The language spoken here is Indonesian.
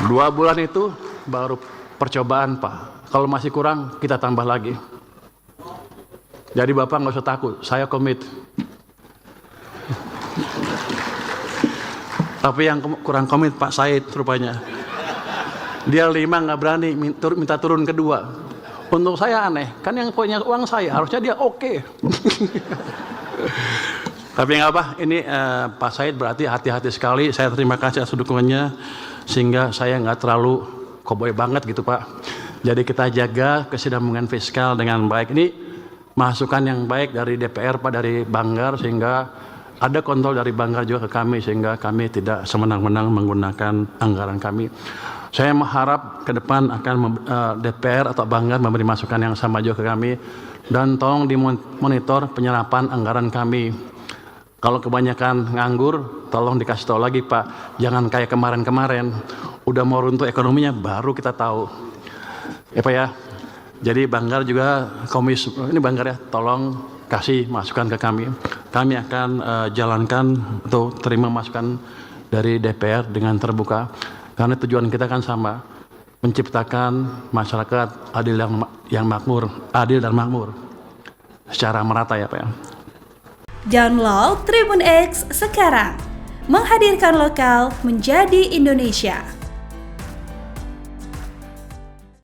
2 bulan itu baru percobaan, Pak. Kalau masih kurang, kita tambah lagi. Jadi Bapak nggak usah takut, saya komit. Tapi yang kurang komit Pak Said rupanya. Dia 5 nggak berani minta turun kedua. Untuk saya aneh, kan yang punya uang saya, harusnya dia oke. Tapi nggak apa, ini Pak Said berarti hati-hati sekali. Saya terima kasih atas dukungannya, sehingga saya nggak terlalu koboi banget gitu Pak. Jadi kita jaga kesinambungan fiskal dengan baik. Ini masukan yang baik dari DPR Pak, dari Banggar, sehingga ada kontrol dari Banggar juga ke kami, sehingga kami tidak semenang-menang menggunakan anggaran kami. Saya mengharap ke depan akan DPR atau Banggar memberi masukan yang sama juga ke kami, dan tolong dimonitor penyerapan anggaran kami. Kalau kebanyakan nganggur, tolong dikasih tahu lagi Pak. Jangan kayak kemarin-kemarin, udah mau runtuh ekonominya baru kita tahu. Ya Pak ya. Jadi Banggar juga ini Banggar ya, tolong kasih masukan ke kami. Kami akan jalankan atau terima masukan dari DPR dengan terbuka. Karena tujuan kita kan sama, menciptakan masyarakat adil yang makmur, adil dan makmur secara merata ya Pak ya. Download Tribun X sekarang, menghadirkan lokal menjadi Indonesia.